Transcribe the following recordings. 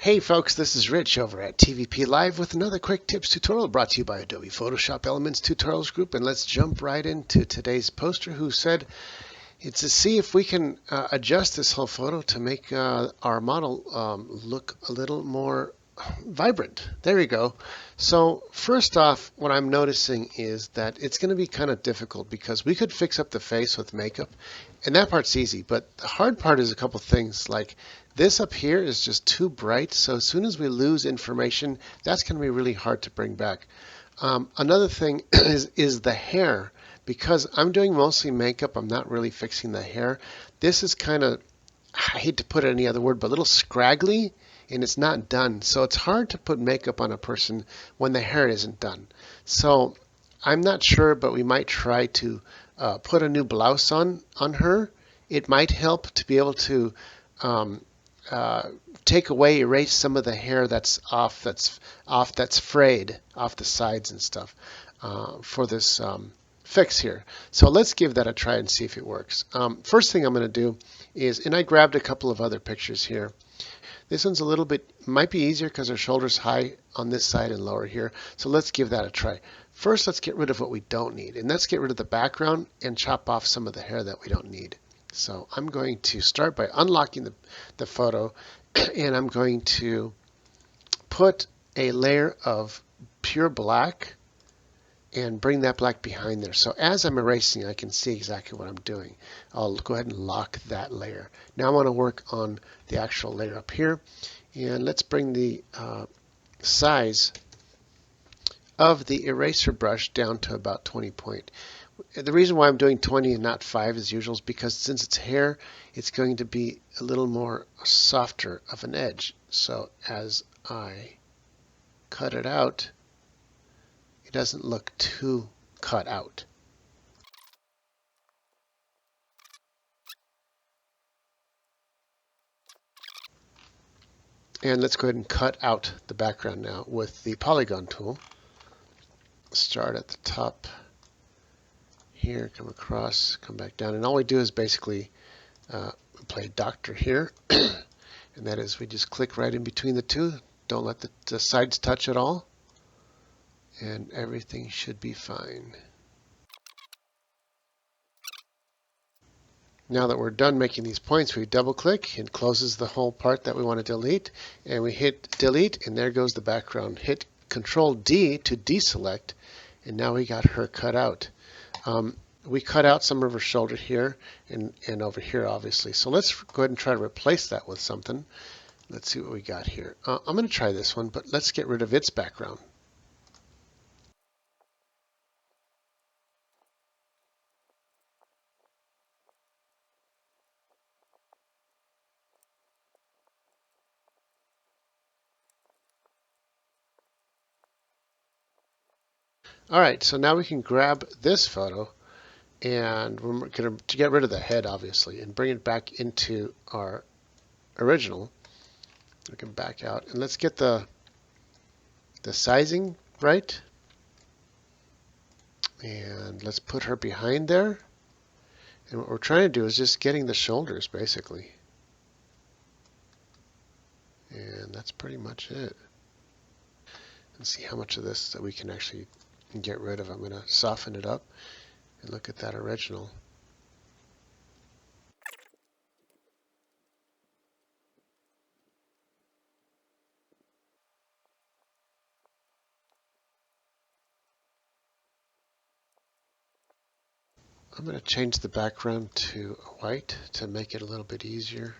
Hey folks, this is Rich over at TVP Live with another quick tips tutorial brought to you by Adobe Photoshop Elements Tutorials Group. And let's jump right into today's poster who said it's to see if we can adjust this whole photo to make our model look a little more vibrant. There we go. So first off, what I'm noticing is that it's going to be kind of difficult because we could fix up the face with makeup, and that part's easy. But the hard part is a couple things like this up here is just too bright. So as soon as we lose information, that's going to be really hard to bring back. Another thing is the hair. Because I'm doing mostly makeup, I'm not really fixing the hair. This is kind of, I hate to put it any other word, but a little scraggly, and it's not done. So it's hard to put makeup on a person when the hair isn't done. So I'm not sure, but we might try to put a new blouse on her. It might help to be able to take away, erase some of the hair that's off, that's frayed off the sides and stuff for this fix here. So let's give that a try and see if it works. First thing I'm going to do is, and I grabbed a couple of other pictures here. This one's a little bit, might be easier because her shoulder's high on this side and lower here. So let's give that a try. First, let's get rid of what we don't need. And let's get rid of the background and chop off some of the hair that we don't need. So I'm going to start by unlocking the photo, and I'm going to put a layer of pure black and bring that black behind there. So as I'm erasing, I can see exactly what I'm doing. I'll go ahead and lock that layer. Now I want to work on the actual layer up here. And let's bring the size of the eraser brush down to about 20 point. The reason why I'm doing 20 and not 5 as usual is because since it's hair, it's going to be a little more softer of an edge. So as I cut it out, it doesn't look too cut out. And let's go ahead and cut out the background now with the polygon tool. Start at the top here, come across, come back down. And all we do is basically play doctor here. And that is we just click right in between the two. Don't let the sides touch at all. And everything should be fine. Now that we're done making these points, we double click. It closes the whole part that we want to delete. And we hit delete, and there goes the background. Hit Control D to deselect, and now we got her cut out. We cut out some of her shoulder here and over here, obviously. So let's go ahead and try to replace that with something. Let's see what we got here. I'm going to try this one, but let's get rid of its background. All right, so now we can grab this photo, and we're going to get rid of the head, obviously, and bring it back into our original. We can back out, and let's get the sizing right. And let's put her behind there. And what we're trying to do is just getting the shoulders, basically. And that's pretty much it. Let's see how much of this that we can actually get rid of. I'm going to soften it up and look at that original. I'm going to change the background to white to make it a little bit easier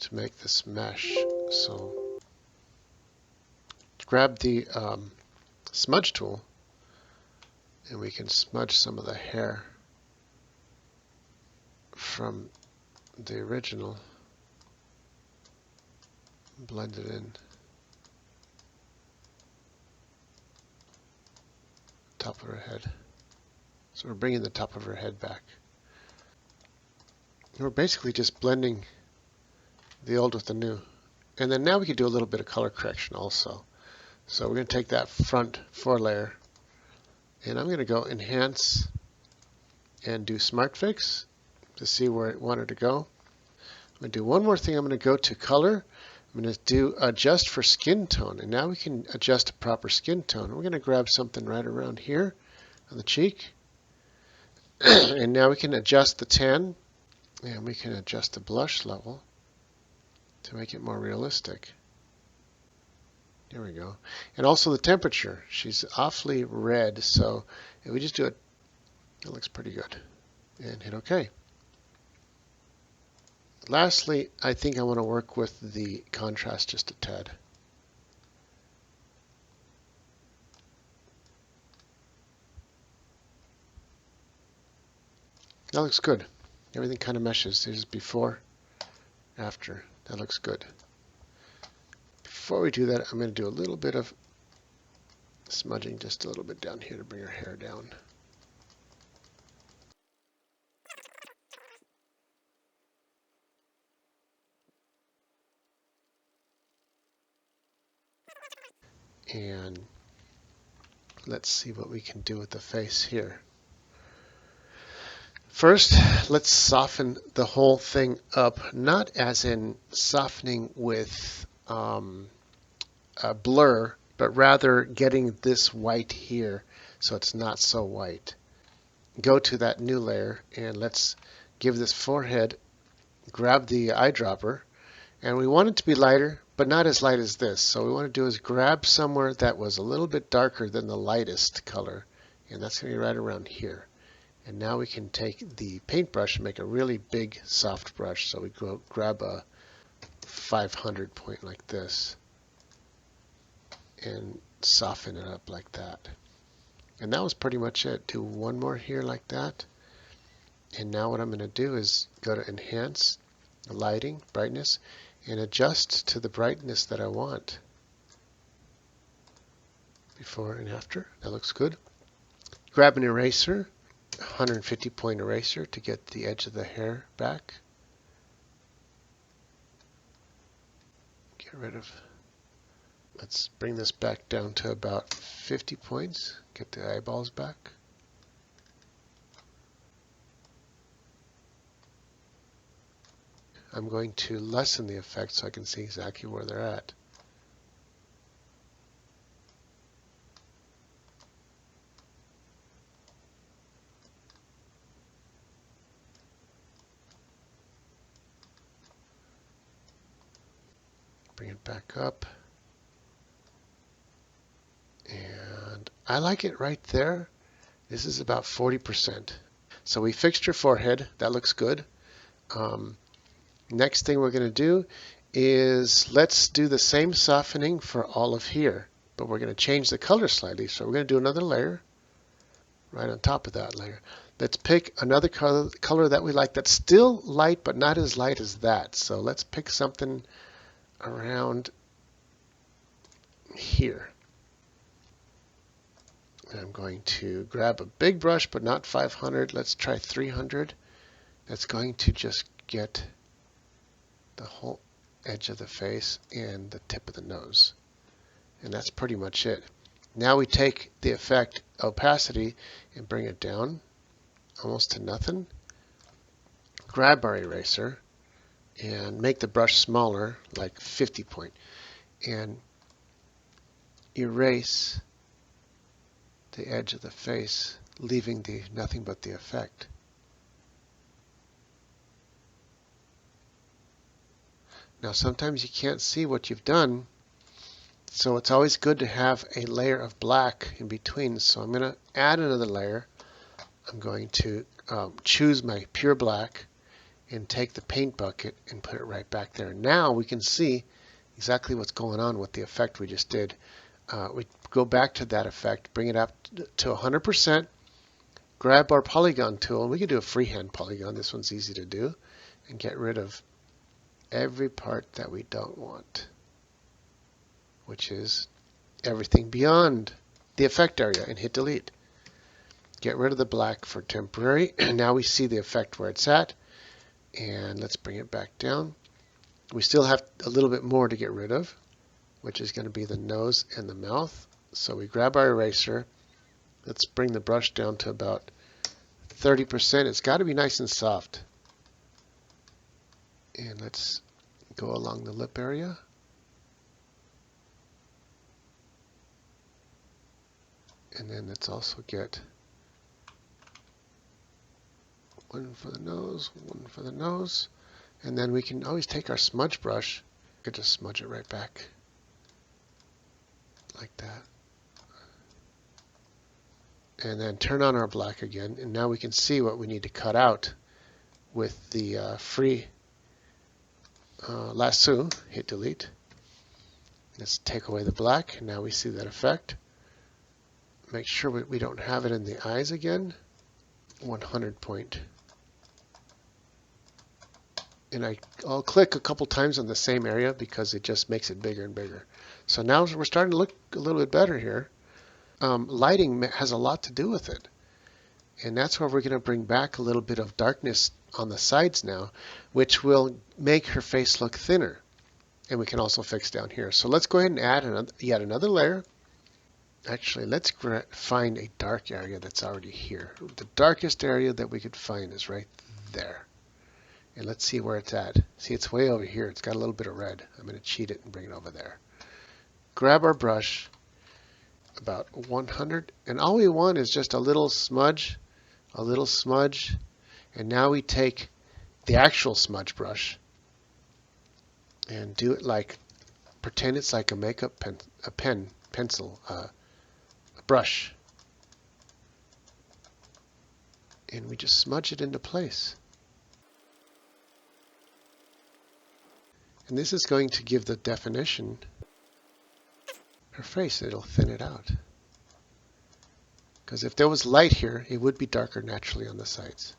to make this mesh. So grab the smudge tool, and we can smudge some of the hair from the original, blend it in. Top of her head. So we're bringing the top of her head back. And we're basically just blending the old with the new. And then now we can do a little bit of color correction also. So we're going to take that front forelayer, and I'm going to go Enhance and do Smart Fix to see where I want her to go. I'm going to do one more thing. I'm going to go to Color, I'm going to do adjust for skin tone, and now we can adjust a proper skin tone. We're going to grab something right around here on the cheek, and now we can adjust the tan, and we can adjust the blush level to make it more realistic. There we go. And also the temperature. She's awfully red, so if we just do it, it looks pretty good. And hit OK. Lastly, I think I want to work with the contrast just a tad. That looks good. Everything kind of meshes. There's before, after. That looks good. Before we do that, I'm going to do a little bit of smudging just a little bit down here to bring her hair down. And let's see what we can do with the face here. First, let's soften the whole thing up, not as in softening with a blur, but rather getting this white here so it's not so white. Go to that new layer and let's give this forehead, grab the eyedropper, and we want it to be lighter, but not as light as this. So what we want to do is grab somewhere that was a little bit darker than the lightest color, and that's going to be right around here. And now we can take the paintbrush and make a really big soft brush. So we go grab a 500 point like this and soften it up like that. And that was pretty much it. Do one more here like that. And now what I'm going to do is go to Enhance, Lighting, Brightness, and adjust to the brightness that I want. Before and after. That looks good. Grab an eraser. 150 point eraser to get the edge of the hair back. Get rid of, let's bring this back down to about 50 points. Get the eyeballs back. I'm going to lessen the effect so I can see exactly where they're at. Bring it back up. And I like it right there. This is about 40%. So we fixed your forehead. That looks good. Next thing we're going to do is let's do the same softening for all of here. But we're going to change the color slightly. So we're going to do another layer right on top of that layer. Let's pick another color that we like that's still light but not as light as that. So let's pick something around here. And I'm going to grab a big brush, but not 500. Let's try 300. That's going to just get the whole edge of the face and the tip of the nose. And that's pretty much it. Now we take the effect opacity and bring it down almost to nothing. Grab our eraser and make the brush smaller, like 50 point, and erase the edge of the face, leaving nothing but the effect. Now sometimes you can't see what you've done, so it's always good to have a layer of black in between. So I'm going to add another layer. I'm going to choose my pure black and take the paint bucket and put it right back there. Now we can see exactly what's going on with the effect we just did. We go back to that effect, bring it up to 100%, grab our polygon tool, and we can do a freehand polygon. This one's easy to do, and get rid of every part that we don't want, which is everything beyond the effect area, and hit delete. Get rid of the black for temporary. Now we see the effect where it's at, and let's bring it back down. We still have a little bit more to get rid of, which is going to be the nose and the mouth. So we grab our eraser. Let's bring the brush down to about 30%. It's got to be nice and soft. And let's go along the lip area. And then let's also get one for the nose, one for the nose. And then we can always take our smudge brush. We could just smudge it right back like that. And then turn on our black again. And now we can see what we need to cut out with the free lasso. Hit delete. Let's take away the black. And now we see that effect. Make sure we don't have it in the eyes again. 100 point. And I'll click a couple times on the same area because it just makes it bigger and bigger. So now we're starting to look a little bit better here. Lighting has a lot to do with it. And that's where we're going to bring back a little bit of darkness on the sides now, which will make her face look thinner. And we can also fix down here. So let's go ahead and add yet another layer. Actually, let's find a dark area that's already here. The darkest area that we could find is right there. And let's see where it's at. See, it's way over here. It's got a little bit of red. I'm going to cheat it and bring it over there. Grab our brush, about 100. And all we want is just a little smudge, And now we take the actual smudge brush and do it like, pretend it's like a makeup pencil, a brush. And we just smudge it into place. And this is going to give the definition her face. It'll thin it out. Because if there was light here, it would be darker naturally on the sides.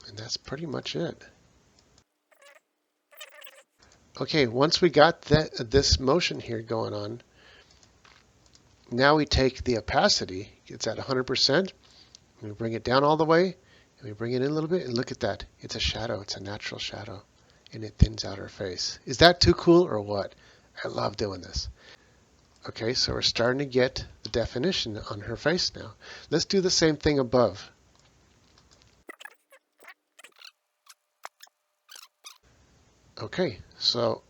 And that's pretty much it. Okay, once we got this motion here going on, now we take the opacity. It's at 100%. And we bring it down all the way. And we bring it in a little bit, and look at that. It's a shadow. It's a natural shadow. And it thins out her face. Is that too cool or what? I love doing this. Okay, so we're starting to get the definition on her face now. Let's do the same thing above. Okay, so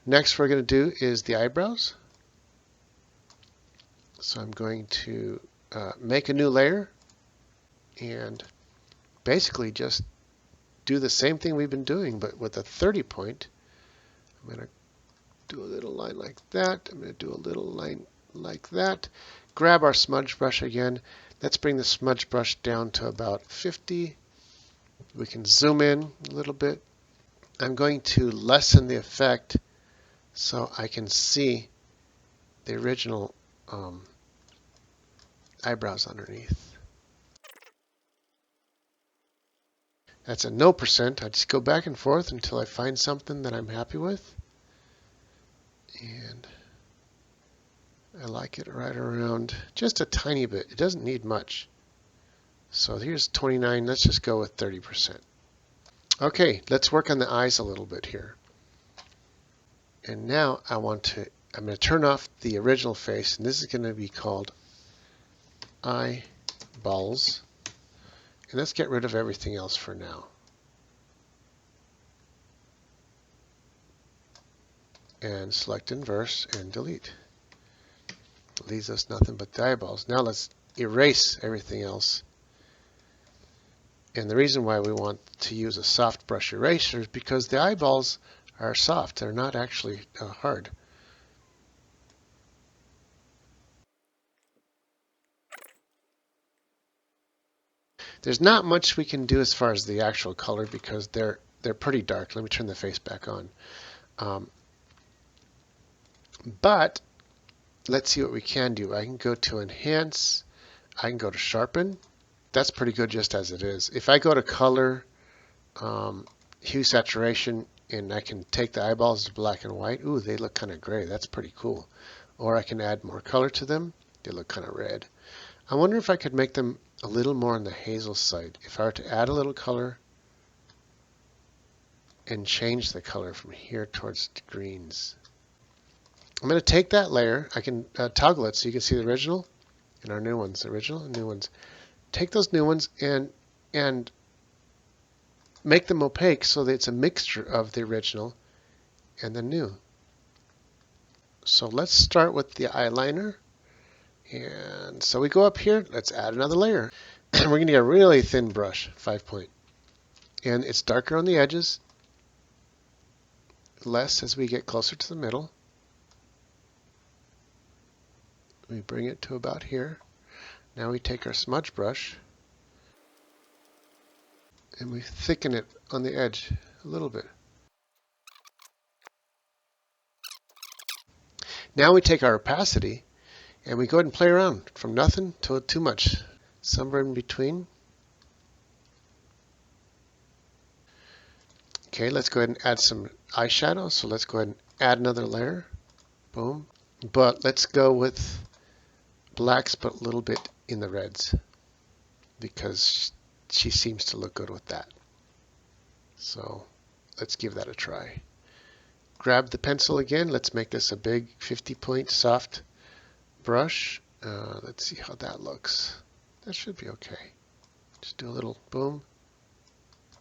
next we're going to do is the eyebrows. So I'm going to make a new layer. And basically just do the same thing we've been doing, but with a 30 point. I'm going to do a little line like that. I'm going to do a little line like that. Grab our smudge brush again. Let's bring the smudge brush down to about 50. We can zoom in a little bit. I'm going to lessen the effect so I can see the original eyebrows underneath. That's a no percent. I just go back and forth until I find something that I'm happy with. And I like it right around just a tiny bit. It doesn't need much. So here's 29. Let's just go with 30%. Okay, let's work on the eyes a little bit here. And now I'm going to turn off the original face, and this is going to be called eyeballs. And let's get rid of everything else for now. And select inverse and delete. Leaves us nothing but the eyeballs. Now let's erase everything else. And the reason why we want to use a soft brush eraser is because the eyeballs are soft. They're not actually hard. There's not much we can do as far as the actual color because they're pretty dark. Let me turn the face back on. But let's see what we can do. I can go to enhance. I can go to sharpen. That's pretty good just as it is. If I go to color, hue saturation, and I can take the eyeballs to black and white. Ooh, they look kind of gray. That's pretty cool. Or I can add more color to them. They look kind of red. I wonder if I could make them a little more on the hazel side. If I were to add a little color and change the color from here towards the greens. I'm going to take that layer. I can toggle it so you can see the original and our new ones. Original and new ones. Take those new ones and make them opaque so that it's a mixture of the original and the new. So let's start with the eyeliner. And so we go up here, let's add another layer. We're going to get a really thin brush, 5-point. And it's darker on the edges, less as we get closer to the middle. We bring it to about here. Now we take our smudge brush and we thicken it on the edge a little bit. Now we take our opacity and we go ahead and play around from nothing to too much, somewhere in between. Okay, let's go ahead and add some eyeshadow. So let's go ahead and add another layer. Boom. But let's go with blacks, but a little bit in the reds, because she seems to look good with that. So let's give that a try. Grab the pencil again. Let's make this a big 50-point soft brush. Let's see how that looks. That should be okay. Just do a little boom,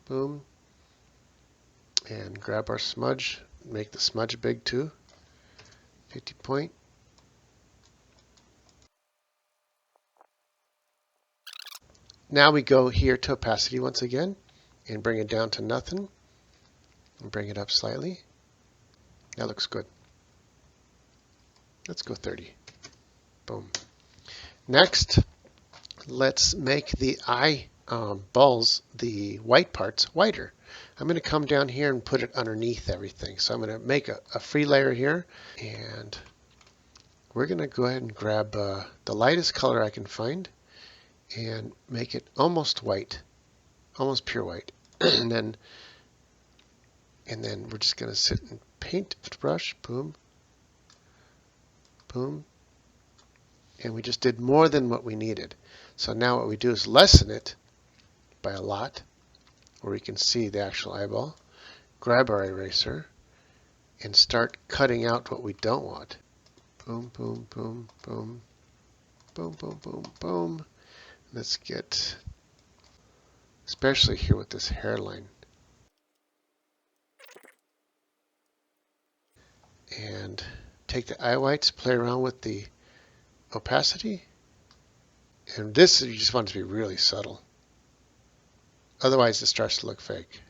boom. And grab our smudge. Make the smudge big too. 50-point. Now we go here to opacity once again and bring it down to nothing and bring it up slightly. That looks good. Let's go 30. Boom. Next, let's make the eye balls, the white parts, whiter. I'm going to come down here and put it underneath everything. So I'm going to make a free layer here, and we're going to go ahead and grab the lightest color I can find and make it almost white, almost pure white. and then we're just going to sit and paint with the brush. Boom, boom. And we just did more than what we needed. So now what we do is lessen it by a lot, where we can see the actual eyeball. Grab our eraser and start cutting out what we don't want. Boom, boom, boom, boom, boom, boom, boom, boom. Let's get, especially here with this hairline. And take the eye whites, play around with the opacity. And this, you just want it to be really subtle. Otherwise, it starts to look fake.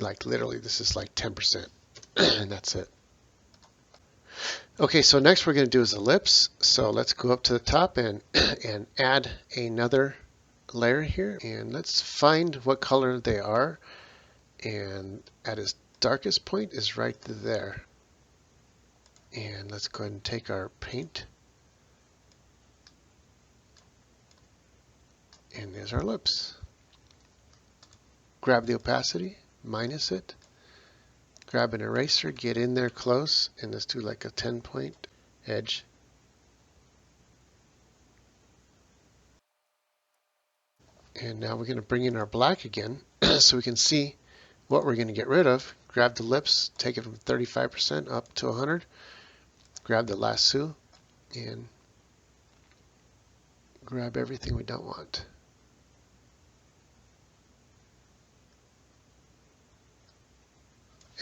Like literally, this is like 10%. And that's it. Okay, so next we're going to do is the lips. So let's go up to the top and add another layer here. And let's find what color they are. And at its darkest point is right there. And let's go ahead and take our paint. And there's our lips. Grab the opacity, minus it. Grab an eraser, get in there close, and let's do like a 10-point edge. And now we're going to bring in our black again so we can see what we're going to get rid of. Grab the lips, take it from 35% up to 100. Grab the lasso and grab everything we don't want.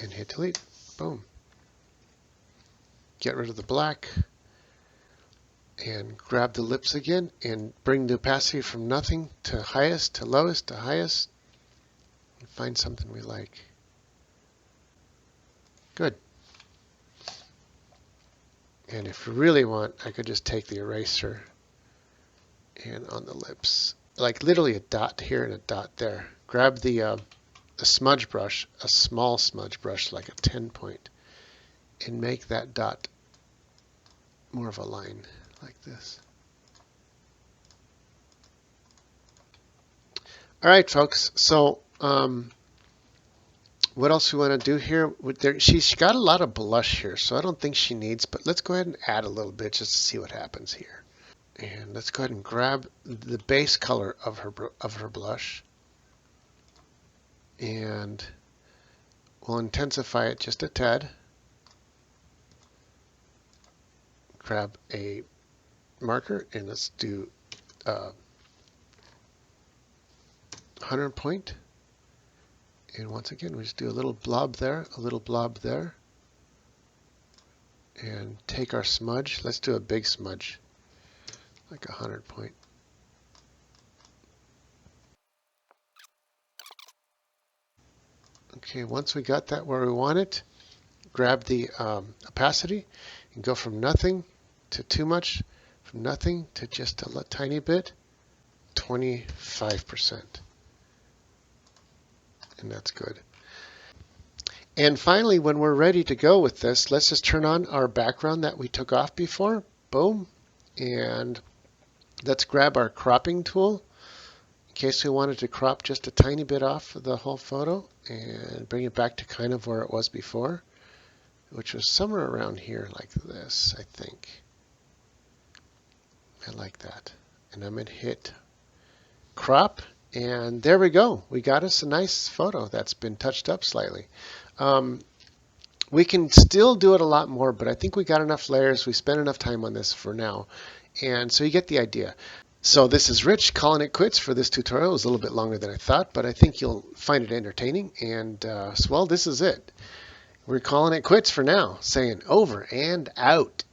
And hit delete. Boom. Get rid of the black and grab the lips again and bring the opacity from nothing to highest to lowest to highest and find something we like. Good. And if you really want, I could just take the eraser and on the lips, like literally a dot here and a dot there. Grab the smudge brush, a small smudge brush, like a 10-point, and make that dot more of a line, like this. All right, folks. So what else we want to do here? She's got a lot of blush here, so I don't think she needs, but let's go ahead and add a little bit just to see what happens here. And let's go ahead and grab the base color of her blush. And we'll intensify it just a tad. Grab a marker and let's do 100 point And once again, we just do a little blob there, a little blob there. And take our smudge. Let's do a big smudge, like 100 point. Okay, once we got that where we want it, grab the opacity and go from nothing to too much, from nothing to just a tiny bit, 25%. And that's good. And finally, when we're ready to go with this, let's just turn on our background that we took off before. Boom. And let's grab our cropping tool in case we wanted to crop just a tiny bit off of the whole photo and bring it back to kind of where it was before, which was somewhere around here like this, I think. I like that. And I'm going to hit crop, and there we go. We got us a nice photo that's been touched up slightly. We can still do it a lot more, but I think we got enough layers. We spent enough time on this for now. And so you get the idea. So this is Rich calling it quits for this tutorial. It was a little bit longer than I thought, but I think you'll find it entertaining. And well, this is it. We're calling it quits for now, saying over and out.